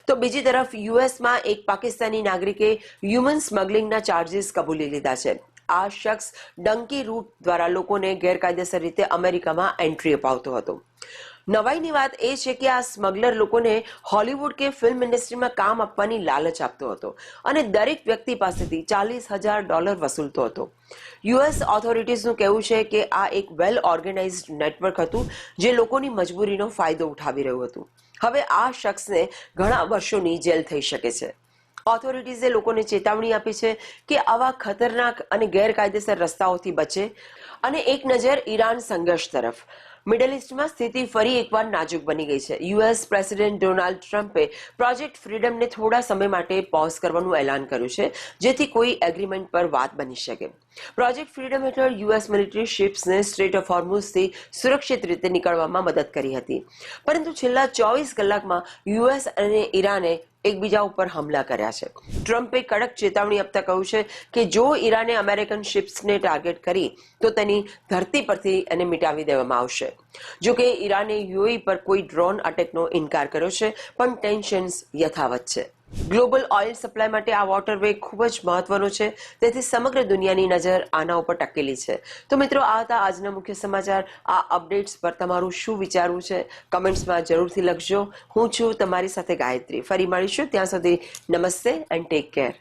તો બીજી તરફ યુએસમાં એક પાકિસ્તાની નાગરિકે હ્યુમન સ્મગલિંગના ચાર્જીસ કબૂલી લીધા છે. આ શખ્સ ડંકી રૂટ દ્વારા લોકોને ગેરકાયદેસર રીતે અમેરિકામાં એન્ટ્રી અપાવતો હતો. નવાઈની વાત એ છે કે આ સ્મગલર લોકોને હોલિવૂડ કે ફિલ્મ ઇન્ડસ્ટ્રીમાં કામ આપવાની લાલચ આપતો હતો અને દરેક વ્યક્તિ પાસેથી $40,000 વસૂલતો હતો. યુએસ ઓથોરિટીઝનું કહેવું છે કે આ એક વેલ ઓર્ગેનાઇઝડ નેટવર્ક હતું જે લોકોની મજબૂરીનો ફાયદો ઉઠાવી રહ્યું હતું. હવે આ શખ્સને ઘણા વર્ષોની જેલ થઈ શકે છે. ઓથોરિટીઝે લોકોને ચેતવણી આપી છે કે આવા ખતરનાક અને ગેરકાયદેસર રસ્તાઓથી બચે. અને એક નજર ઈરાન સંઘર્ષ તરફ. મિડલ ઇસ્ટમાં સ્થિતિ ફરી એકવાર નાજુક બની ગઈ છે. યુએસ પ્રેસિડેન્ટ ડોનાલ્ડ ટ્રમ્પે પ્રોજેક્ટ ફ્રીડમને થોડા સમય માટે પોઝ કરવાનું એલાન કર્યું છે જેથી કોઈ એગ્રીમેન્ટ પર વાત બની શકે. પ્રોજેક્ટ ફ્રીડમ હેઠળ યુએસ મિલિટરી શિપ્સને સ્ટ્રેટ ઓફ હોર્મુઝથી સુરક્ષિત રીતે નીકળવામાં મદદ કરી હતી. પરંતુ છેલ્લા 24 કલાકમાં યુએસ અને ઈરાને એકબીજા ઉપર હુમલા કર્યા છે. ટ્રમ્પે કડક ચેતવણી આપતા કહ્યું છે કે જો ઈરાને અમેરિકન શિપ્સને ટાર્ગેટ કરી તો તેની ધરતી પરથી એને મિટાવી દેવામાં આવશે. જોકે ઈરાને યુએઈ પર કોઈ ડ્રોન અટેકનો ઇનકાર કર્યો છે, પણ ટેન્શન્સ યથાવત છે. ગ્લોબલ ઓઇલ સપ્લાય માટે આ વોટરવે ખૂબ જ મહત્વનો છે, તેથી સમગ્ર દુનિયાની નજર આના ઉપર ટકેલી છે. તો મિત્રો, આ હતા આજના મુખ્ય સમાચાર. આ અપડેટ્સ પર તમારું શું વિચારવું છે કમેન્ટ્સમાં જરૂરથી લખજો. હું છું તમારી સાથે ગાયત્રી. ફરી મળીશું. ત્યાં સુધી નમસ્તે એન્ડ ટેક કેર.